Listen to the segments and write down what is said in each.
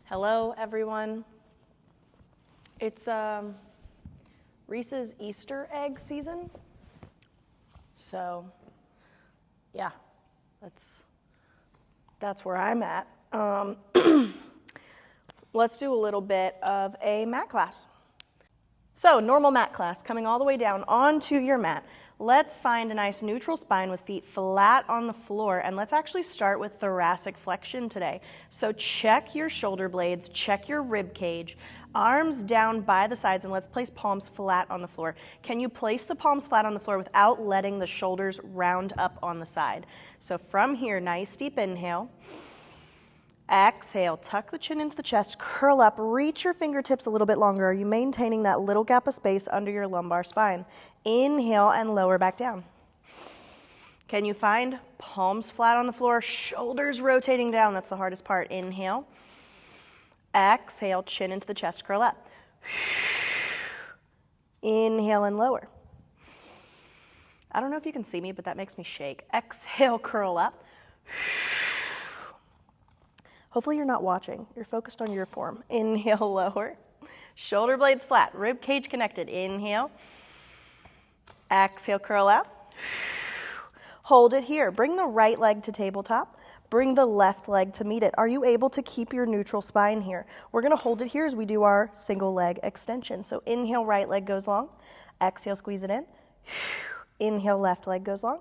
Hello, everyone. It's Reese's Easter egg season. So, yeah, that's where I'm at. Let's do a little bit of a mat class. So, normal mat class, coming all the way down onto your mat. Let's find a nice neutral spine with feet flat on the floor, and let's actually start with thoracic flexion today. So check your shoulder blades, check your rib cage, arms down by the sides, and let's place palms flat on the floor. Can you place the palms flat on the floor without letting the shoulders round up on the side? So from here, nice deep inhale. Exhale, tuck the chin into the chest, curl up, reach your fingertips a little bit longer. Are you maintaining that little gap of space under your lumbar spine? Inhale and lower back down. Can you find palms flat on the floor, shoulders rotating down? That's the hardest part. Inhale. Exhale, chin into the chest, curl up. Inhale and lower. I don't know if you can see me, but that makes me shake. Exhale, curl up. Hopefully you're not watching. You're focused on your form. Inhale, lower. Shoulder blades flat, rib cage connected. Inhale. Exhale, curl up. Hold it here. Bring the right leg to tabletop. Bring the left leg to meet it. Are you able to keep your neutral spine here? We're going to hold it here as we do our single leg extension. So inhale, right leg goes long. Exhale, squeeze it in. Inhale, left leg goes long.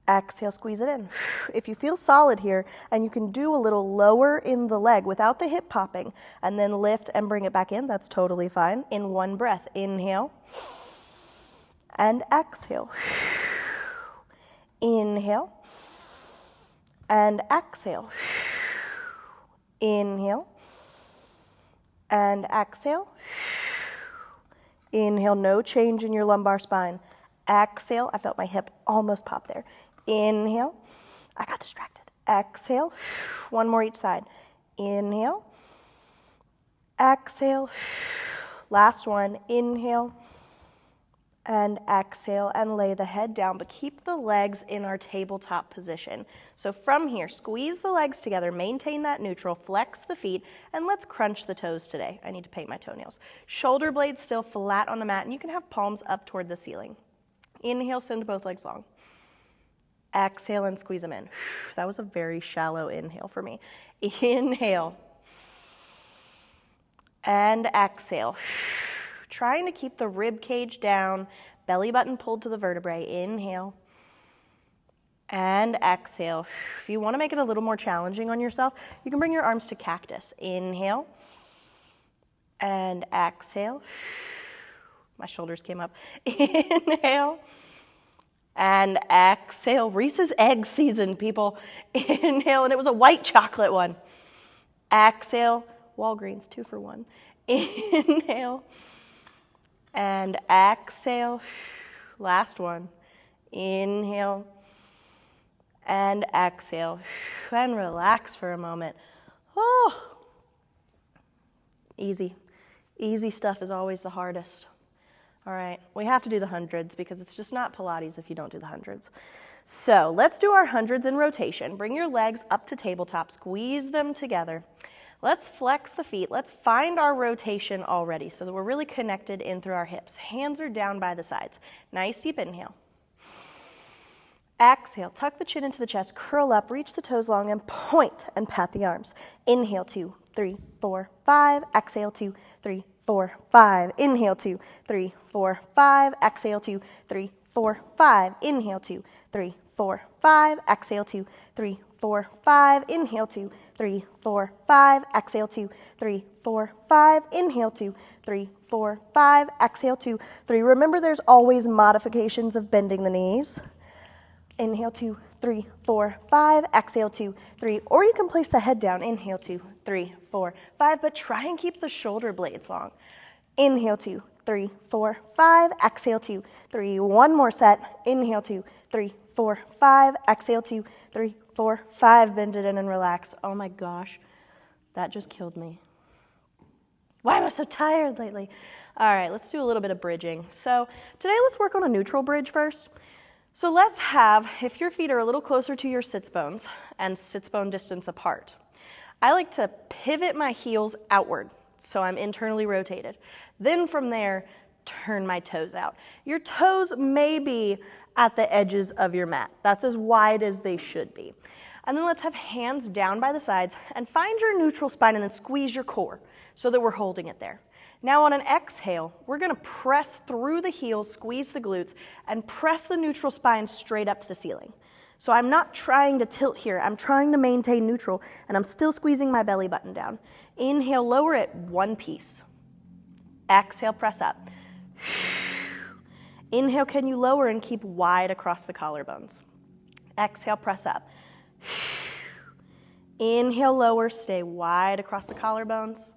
Exhale, squeeze it in. If you feel solid here, and you can do a little lower in the leg without the hip popping, and then lift and bring it back in, that's totally fine. In one breath, inhale and exhale. Inhale and exhale. Inhale and exhale. Inhale, no change in your lumbar spine. Exhale, I felt my hip almost pop there. Inhale, I got distracted. Exhale, one more each side. Inhale, exhale, last one. Inhale and exhale, and lay the head down, but keep the legs in our tabletop position. So from here, squeeze the legs together, maintain that neutral, flex the feet, and let's crunch the toes today. I need to paint my toenails. Shoulder blades still flat on the mat, and you can have palms up toward the ceiling. Inhale, send both legs long. Exhale and squeeze them in. That was a very shallow inhale for me. Inhale and exhale. Trying to keep the rib cage down, belly button pulled to the vertebrae. Inhale and exhale. If you want to make it a little more challenging on yourself, you can bring your arms to cactus. Inhale and exhale. My shoulders came up. Inhale and exhale. Reese's egg season, people. Inhale, and it was a white chocolate one. Exhale. Walgreens, 2 for 1. Inhale and exhale. Last one. Inhale and exhale. And relax for a moment. Oh, easy. Easy stuff is always the hardest. All right, we have to do the hundreds because it's just not Pilates if you don't do the hundreds. So let's do our hundreds in rotation. Bring your legs up to tabletop, squeeze them together. Let's flex the feet. Let's find our rotation already so that we're really connected in through our hips. Hands are down by the sides. Nice deep inhale. Exhale, tuck the chin into the chest, curl up, reach the toes long, and point and pat the arms. Inhale, 2, 3, 4, 5. Exhale, 2, 3, 4, 5. Inhale, 2, 3, 4, 5. Exhale, 2, 3, 4, 5. Inhale, 2, 3, 4, 5. Exhale, 2, 3, 4, 5. Inhale, 2, 3, 4, 5. Exhale, 2, 3, 4, 5. Inhale, 2, 3, 4, 5. Exhale, 2, 3. Remember, there's always modifications of bending the knees. Inhale, 2, 3, 4, 5. Exhale, 2, 3. Or you can place the head down. Inhale, 2, 3, 4, 5. But try and keep the shoulder blades long. Inhale, 2, 3, 4, 5. Exhale, 2, 3. One more set. Inhale, 2, 3, 4, 5. Exhale, 2, 3, 4, 5. Bend it in and relax. Oh my gosh, that just killed me. Why am I so tired lately? All right, let's do a little bit of bridging. So today let's work on a neutral bridge first. So let's have, if your feet are a little closer to your sits bones and sits bone distance apart, I like to pivot my heels outward, so I'm internally rotated. Then from there, turn my toes out. Your toes may be at the edges of your mat. That's as wide as they should be. And then let's have hands down by the sides and find your neutral spine and then squeeze your core so that we're holding it there. Now on an exhale, we're gonna press through the heels, squeeze the glutes, and press the neutral spine straight up to the ceiling. So I'm not trying to tilt here, I'm trying to maintain neutral, and I'm still squeezing my belly button down. Inhale, lower it, one piece. Exhale, press up. Inhale, can you lower and keep wide across the collarbones? Exhale, press up. Inhale, lower, stay wide across the collarbones.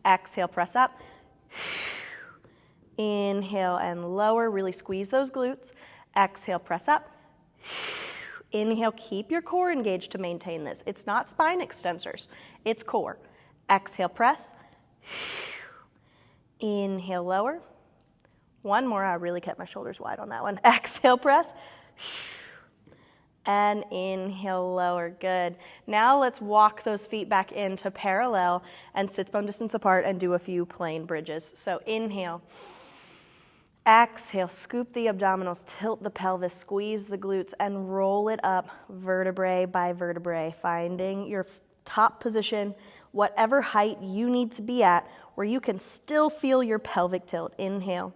Exhale, press up. Inhale and lower, really squeeze those glutes. Exhale, press up. Inhale, keep your core engaged to maintain this. It's not spine extensors, it's core. Exhale, press. Inhale, lower. One more, I really kept my shoulders wide on that one. Exhale, press. And inhale, lower, good. Now let's walk those feet back into parallel and sits bone distance apart and do a few plain bridges. So inhale, exhale, scoop the abdominals, tilt the pelvis, squeeze the glutes, and roll it up vertebrae by vertebrae, finding your top position, whatever height you need to be at, where you can still feel your pelvic tilt. Inhale.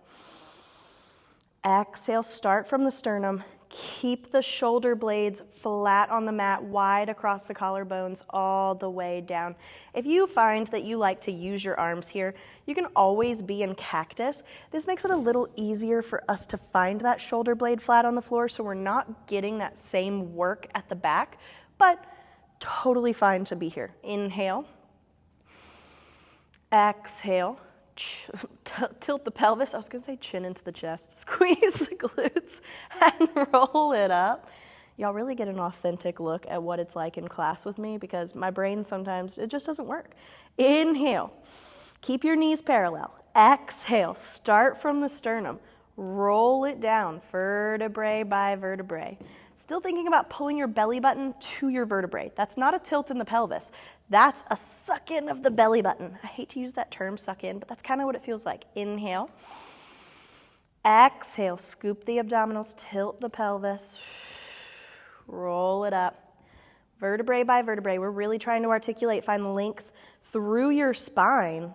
Exhale, start from the sternum. Keep the shoulder blades flat on the mat, wide across the collarbones, all the way down. If you find that you like to use your arms here, you can always be in cactus. This makes it a little easier for us to find that shoulder blade flat on the floor, so we're not getting that same work at the back, but totally fine to be here. Inhale. Exhale. Tilt the pelvis. I was going to say chin into the chest. Squeeze the glutes and roll it up. Y'all really get an authentic look at what it's like in class with me because my brain sometimes, it just doesn't work. Inhale. Keep your knees parallel. Exhale. Start from the sternum. Roll it down, vertebrae by vertebrae. Still thinking about pulling your belly button to your vertebrae. That's not a tilt in the pelvis. That's a suck in of the belly button. I hate to use that term, suck in, but that's kind of what it feels like. Inhale. Exhale, scoop the abdominals, tilt the pelvis. Roll it up. Vertebrae by vertebrae. We're really trying to articulate, find length through your spine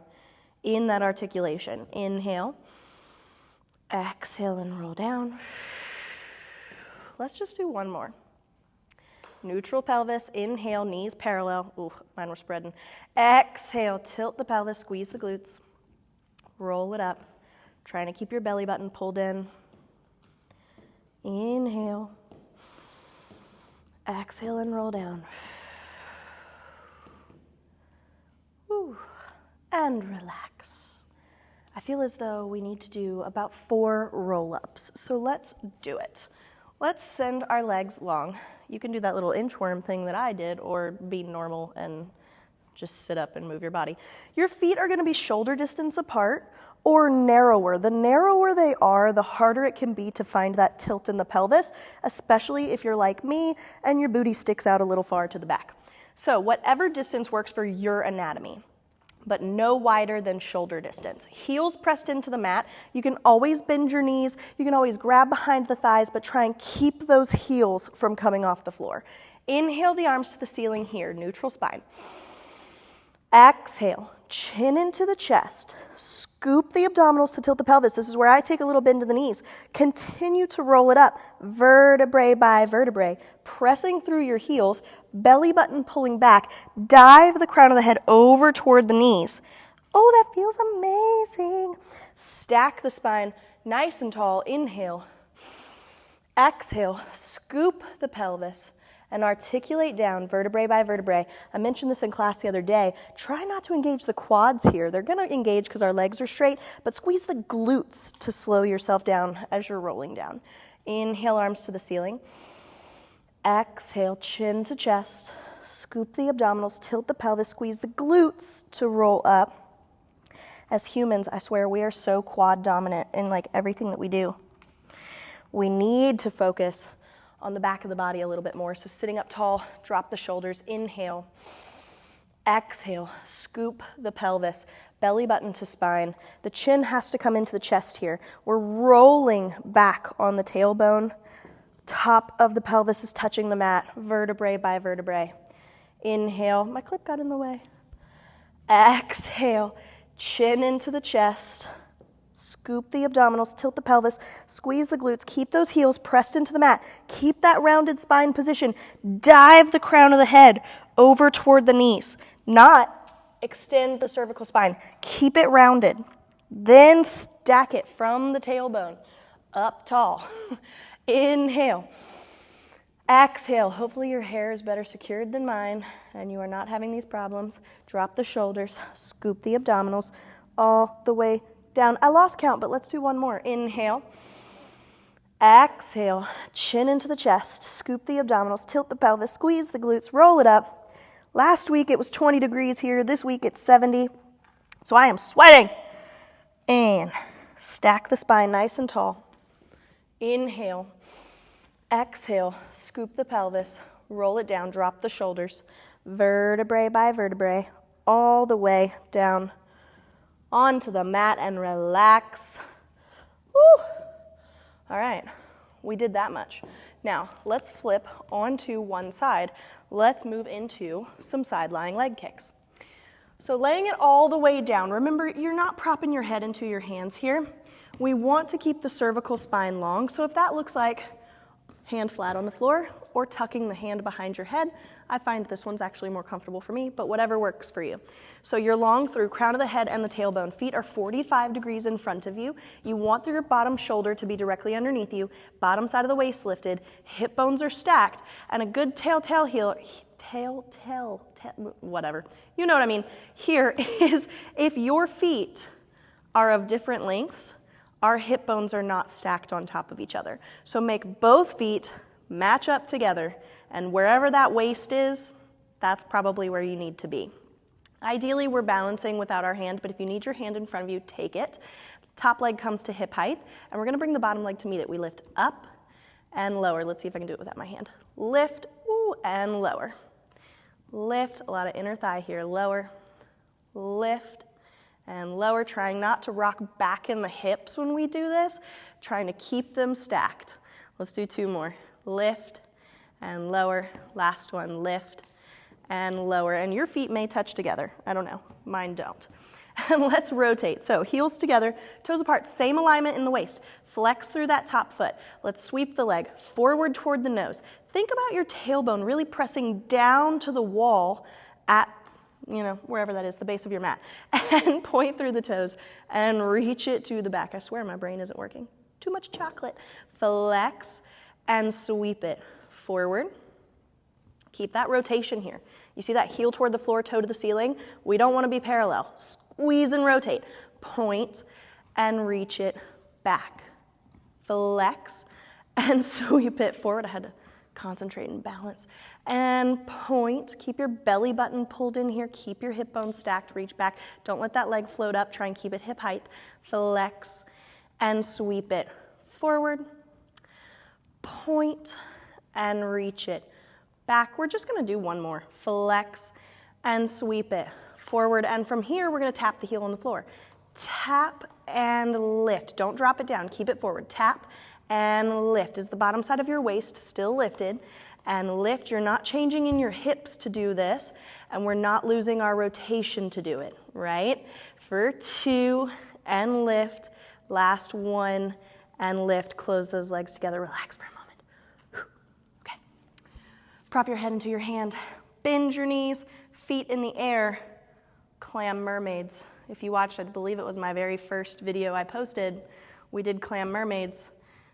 in that articulation. Inhale. Exhale and roll down. Let's just do one more. Neutral pelvis, inhale, knees parallel. Ooh, mine were spreading. Exhale, tilt the pelvis, squeeze the glutes. Roll it up. Trying to keep your belly button pulled in. Inhale. Exhale and roll down. Whew. And relax. I feel as though we need to do about 4 roll-ups, so let's do it. Let's send our legs long. You can do that little inchworm thing that I did or be normal and just sit up and move your body. Your feet are going to be shoulder distance apart or narrower. The narrower they are, the harder it can be to find that tilt in the pelvis, especially if you're like me and your booty sticks out a little far to the back. So whatever distance works for your anatomy, but no wider than shoulder distance. Heels pressed into the mat. You can always bend your knees. You can always grab behind the thighs, but try and keep those heels from coming off the floor. Inhale the arms to the ceiling here, neutral spine. Exhale, chin into the chest. Scoop the abdominals to tilt the pelvis. This is where I take a little bend to the knees. Continue to roll it up, vertebrae by vertebrae, pressing through your heels, belly button pulling back. Dive the crown of the head over toward the knees. Oh, that feels amazing. Stack the spine nice and tall. Inhale. Exhale, scoop the pelvis and articulate down vertebrae by vertebrae. I mentioned this in class the other day. Try not to engage the quads here. They're going to engage because our legs are straight, but squeeze the glutes to slow yourself down as you're rolling down. Inhale, arms to the ceiling. Exhale, chin to chest. Scoop the abdominals, tilt the pelvis, squeeze the glutes to roll up. As humans, I swear, we are so quad dominant in like everything that we do. We need to focus on the back of the body a little bit more. So sitting up tall, drop the shoulders, inhale. Exhale, scoop the pelvis, belly button to spine. The chin has to come into the chest here. We're rolling back on the tailbone. Top of the pelvis is touching the mat, vertebrae by vertebrae. Inhale, my clip got in the way. Exhale, chin into the chest. Scoop the abdominals, tilt the pelvis, squeeze the glutes, keep those heels pressed into the mat. Keep that rounded spine position. Dive the crown of the head over toward the knees. Not extend the cervical spine. Keep it rounded. Then stack it from the tailbone up tall. Inhale. Exhale. Hopefully your hair is better secured than mine and you are not having these problems. Drop the shoulders, scoop the abdominals all the way down. I lost count, but let's do one more. Inhale. Exhale. Chin into the chest. Scoop the abdominals. Tilt the pelvis. Squeeze the glutes. Roll it up. Last week it was 20 degrees here. This week it's 70. So I am sweating. And stack the spine nice and tall. Inhale. Exhale. Scoop the pelvis. Roll it down. Drop the shoulders. Vertebrae by vertebrae. All the way down onto the mat and relax. Woo. All right, we did that much. Now, let's flip onto one side. Let's move into some side lying leg kicks. So laying it all the way down. Remember, you're not propping your head into your hands here. We want to keep the cervical spine long. So if that looks like hand flat on the floor or tucking the hand behind your head, I find this one's actually more comfortable for me, but whatever works for you. So you're long through crown of the head and the tailbone. Feet are 45 degrees in front of you. You want your bottom shoulder to be directly underneath you, bottom side of the waist lifted, hip bones are stacked, and a good tail heel, whatever. You know what I mean. Here is if your feet are of different lengths, our hip bones are not stacked on top of each other. So make both feet match up together, and wherever that waist is, that's probably where you need to be. Ideally, we're balancing without our hand, but if you need your hand in front of you, take it. Top leg comes to hip height, and we're gonna bring the bottom leg to meet it. We lift up and lower. Let's see if I can do it without my hand. Lift, ooh, and lower. Lift, a lot of inner thigh here, lower. Lift and lower, trying not to rock back in the hips when we do this, trying to keep them stacked. Let's do two more. Lift and lower. Last one, lift and lower. And your feet may touch together. I don't know, mine don't. And let's rotate. So heels together, toes apart, same alignment in the waist. Flex through that top foot. Let's sweep the leg forward toward the nose. Think about your tailbone really pressing down to the wall at, wherever that is, the base of your mat. And point through the toes and reach it to the back. I swear my brain isn't working. Too much chocolate. Flex and sweep it forward. Keep that rotation here. You see that heel toward the floor, toe to the ceiling? We don't want to be parallel. Squeeze and rotate. Point and reach it back. Flex and sweep it forward. I had to concentrate and balance. And point. Keep your belly button pulled in here. Keep your hip bones stacked. Reach back. Don't let that leg float up. Try and keep it hip height. Flex and sweep it forward. Point and reach it back. We're just going to do one more. Flex and sweep it forward. And from here, we're going to tap the heel on the floor. Tap and lift. Don't drop it down. Keep it forward. Tap and lift. Is the bottom side of your waist still lifted? And lift. You're not changing in your hips to do this, and we're not losing our rotation to do it, right? For two, and lift. Last one, and lift. Close those legs together. Relax for a moment. Okay. Prop your head into your hand. Bend your knees, feet in the air. Clam mermaids. If you watched, I believe it was my very first video I posted, we did clam mermaids.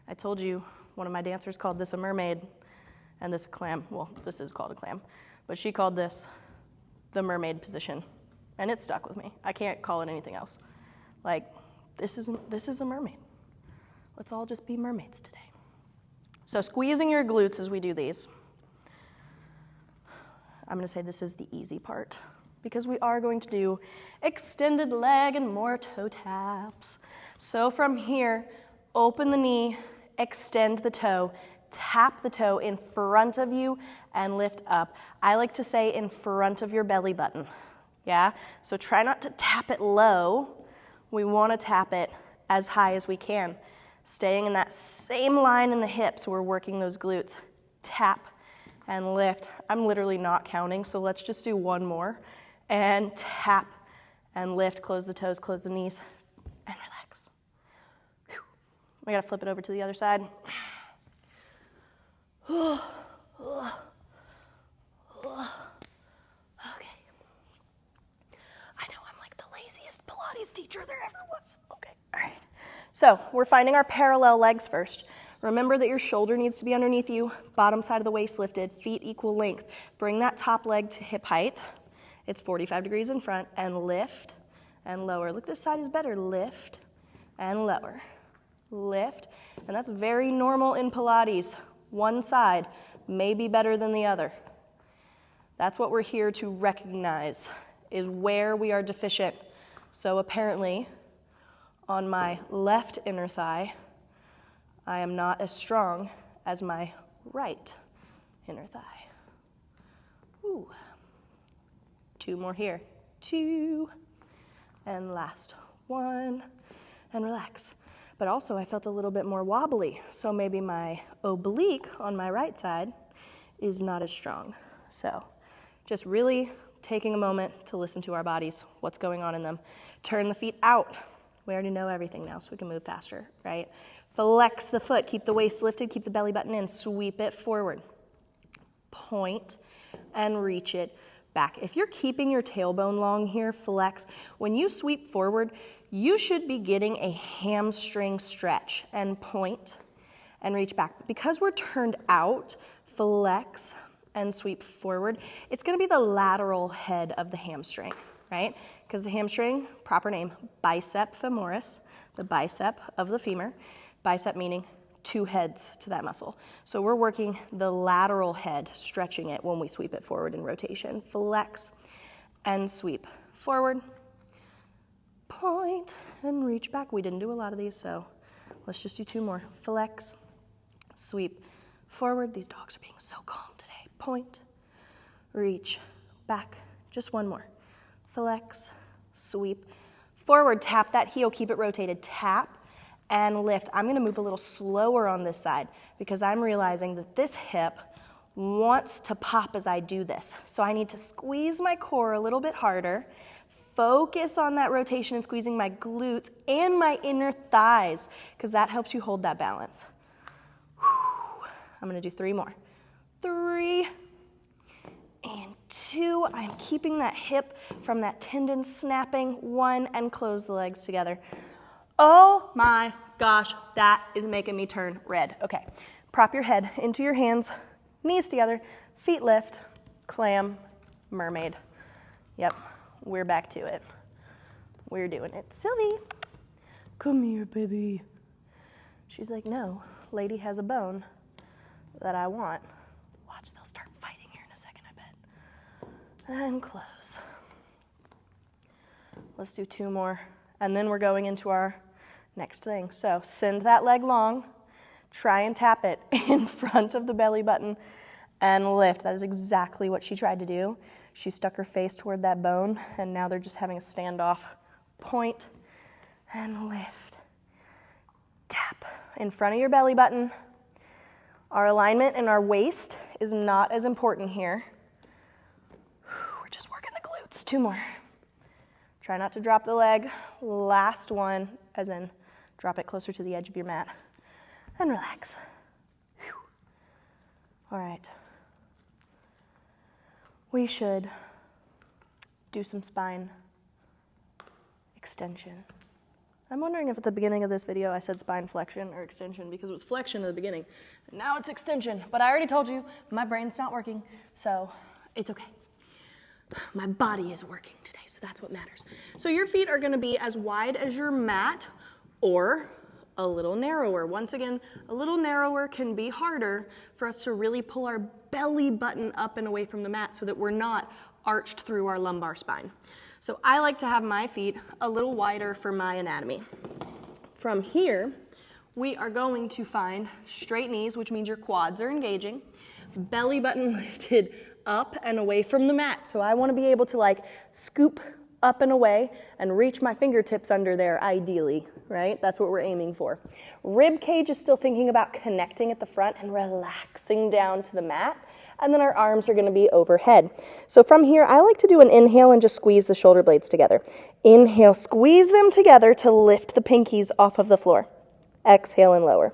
I told you one of my dancers called this a mermaid and this a clam. Well, this is called a clam, but she called this the mermaid position, and it stuck with me. I can't call it anything else. Like, this is a mermaid. Let's all just be mermaids today. So squeezing your glutes as we do these. I'm going to say this is the easy part because we are going to do extended leg and more toe taps. So from here, open the knee, extend the toe, tap the toe in front of you and lift up. I like to say in front of your belly button. yeah? So try not to tap it low. We want to tap it as high as we can. Staying in that same line in the hips, we're working those glutes. Tap and lift. I'm literally not counting, so let's just do one more. And tap and lift, close the toes, close the knees, and relax. Whew. We gotta flip it over to the other side. Okay. I know I'm like the laziest Pilates teacher there ever was. Okay, all right. So we're finding our parallel legs first. Remember that your shoulder needs to be underneath you, bottom side of the waist lifted, feet equal length. Bring that top leg to hip height. It's 45 degrees in front, and lift and lower. Look, this side is better. Lift and lower. Lift, and that's very normal in Pilates. One side may be better than the other. That's what we're here to recognize, is where we are deficient. So apparently, on my left inner thigh, I am not as strong as my right inner thigh. Ooh. 2 more here. 2. And last 1. And relax. But also I felt a little bit more wobbly, so maybe my oblique on my right side is not as strong. So just really taking a moment to listen to our bodies, what's going on in them. Turn the feet out. We already know everything now, so we can move faster, right? Flex the foot, keep the waist lifted, keep the belly button in, sweep it forward. Point and reach it back. If you're keeping your tailbone long here, flex. When you sweep forward, you should be getting a hamstring stretch, and point and reach back. But because we're turned out, flex and sweep forward, it's gonna be the lateral head of the hamstring, right? Because the hamstring, proper name, bicep femoris, the bicep of the femur, bicep meaning 2 heads to that muscle. So we're working the lateral head, stretching it when we sweep it forward in rotation. Flex and sweep forward, point and reach back. We didn't do a lot of these, so let's just do 2 more. Flex, sweep forward. These dogs are being so calm today. Point, reach back. Just 1 more. Flex, sweep forward. Tap that heel, keep it rotated. Tap and lift. I'm gonna move a little slower on this side because I'm realizing that this hip wants to pop as I do this. So I need to squeeze my core a little bit harder, focus on that rotation and squeezing my glutes and my inner thighs, because that helps you hold that balance. Whew. I'm gonna do 3 more. 3 and 2. I'm keeping that hip from that tendon snapping. 1, and close the legs together. Oh my gosh, that is making me turn red. Okay, prop your head into your hands, knees together, feet lift, clam, mermaid. Yep, we're back to it. We're doing it. Sylvie, come here, baby. She's like, no, lady has a bone that I want. Watch, they'll start fighting here in a second, I bet. And close. Let's do 2 more. And then we're going into our next thing. So send that leg long, try and tap it in front of the belly button and lift. That is exactly what she tried to do. She stuck her face toward that bone, and now they're just having a standoff. Point and lift. Tap in front of your belly button. Our alignment in our waist is not as important here. We're just working the glutes. 2 more. Try not to drop the leg. Last one, as in drop it closer to the edge of your mat. And relax. Whew. All right. We should do some spine extension. I'm wondering if at the beginning of this video I said spine flexion or extension, because it was flexion at the beginning. Now it's extension, but I already told you my brain's not working, so it's okay. My body is working today, so that's what matters. So your feet are gonna be as wide as your mat or a little narrower. Once again, a little narrower can be harder for us to really pull our belly button up and away from the mat so that we're not arched through our lumbar spine. So I like to have my feet a little wider for my anatomy. From here, we are going to find straight knees, which means your quads are engaging. belly button lifted up and away from the mat. So I want to be able to like scoop up and away and reach my fingertips under there ideally, right? That's what we're aiming for. Rib cage is still thinking about connecting at the front and relaxing down to the mat. And then our arms are going to be overhead. So from here, I like to do an inhale and just squeeze the shoulder blades together. Inhale, squeeze them together to lift the pinkies off of the floor. Exhale and lower.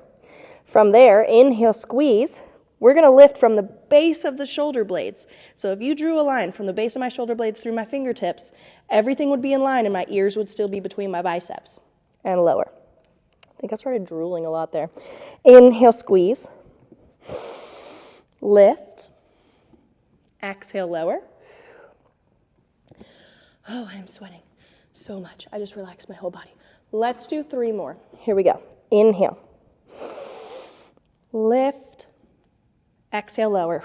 From there, inhale, squeeze. We're going to lift from the base of the shoulder blades. So if you drew a line from the base of my shoulder blades through my fingertips, everything would be in line and my ears would still be between my biceps. And lower. I think I started drooling a lot there. Inhale, squeeze. Lift. Exhale, lower. Oh, I am sweating so much. I just relaxed my whole body. Let's do 3 more. Here we go. Inhale. Lift. Exhale, lower.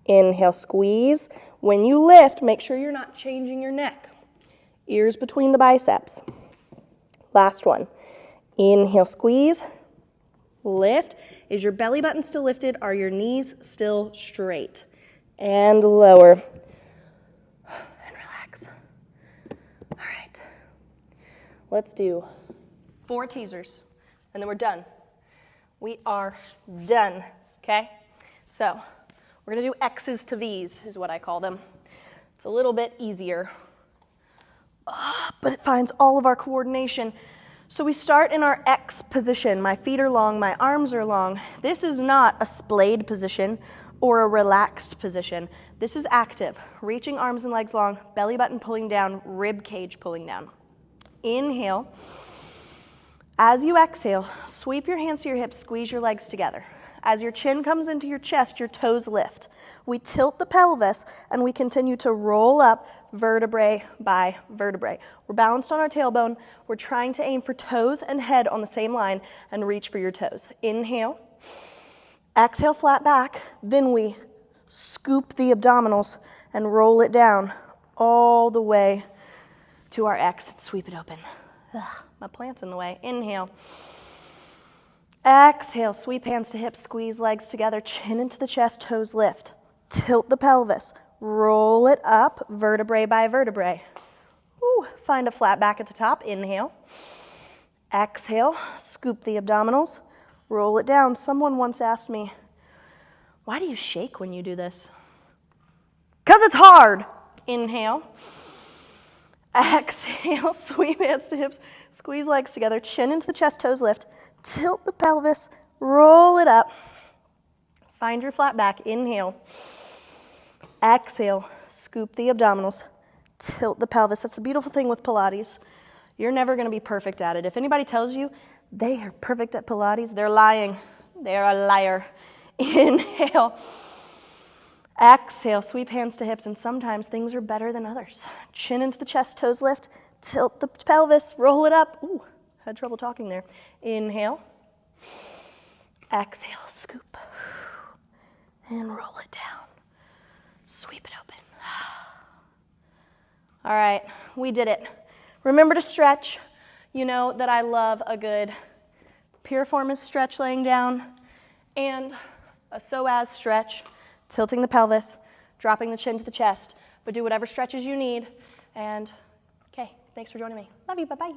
Inhale, squeeze. When you lift, make sure you're not changing your neck. Ears between the biceps. Last one. Inhale, squeeze. Lift. Is your belly button still lifted? Are your knees still straight? And lower. And relax. All right. Let's do 4 teasers, and then we're done. We are done, okay? So we're going to do X's to V's is what I call them. It's a little bit easier, but it finds all of our coordination. So we start in our X position. My feet are long, my arms are long. This is not a splayed position or a relaxed position. This is active, reaching arms and legs long, belly button pulling down, rib cage pulling down. Inhale. As you exhale, sweep your hands to your hips, squeeze your legs together. As your chin comes into your chest, your toes lift. We tilt the pelvis and we continue to roll up vertebrae by vertebrae. We're balanced on our tailbone. We're trying to aim for toes and head on the same line and reach for your toes. Inhale. Exhale, flat back. Then we scoop the abdominals and roll it down all the way to our X and sweep it open. Ugh, my plant's in the way. Inhale. Exhale, sweep hands to hips, squeeze legs together, chin into the chest, toes lift. Tilt the pelvis, roll it up, vertebrae by vertebrae. Ooh, find a flat back at the top, inhale. Exhale, scoop the abdominals, roll it down. Someone once asked me, why do you shake when you do this? 'Cause it's hard. Inhale. Exhale, sweep hands to hips, squeeze legs together, chin into the chest, toes lift. Tilt the pelvis, roll it up. Find your flat back, inhale. Exhale, scoop the abdominals, tilt the pelvis. That's the beautiful thing with Pilates. You're never going to be perfect at it. If anybody tells you they are perfect at Pilates, they're lying. They're a liar. Inhale. Exhale, sweep hands to hips, and sometimes things are better than others. Chin into the chest, toes lift, tilt the pelvis, roll it up. Ooh, had trouble talking there. Inhale. Exhale, scoop. And roll it down. Sweep it open. All right, we did it. Remember to stretch. You know that I love a good piriformis stretch laying down and a psoas stretch, tilting the pelvis, dropping the chin to the chest, but do whatever stretches you need. And okay, thanks for joining me. Love you, bye-bye.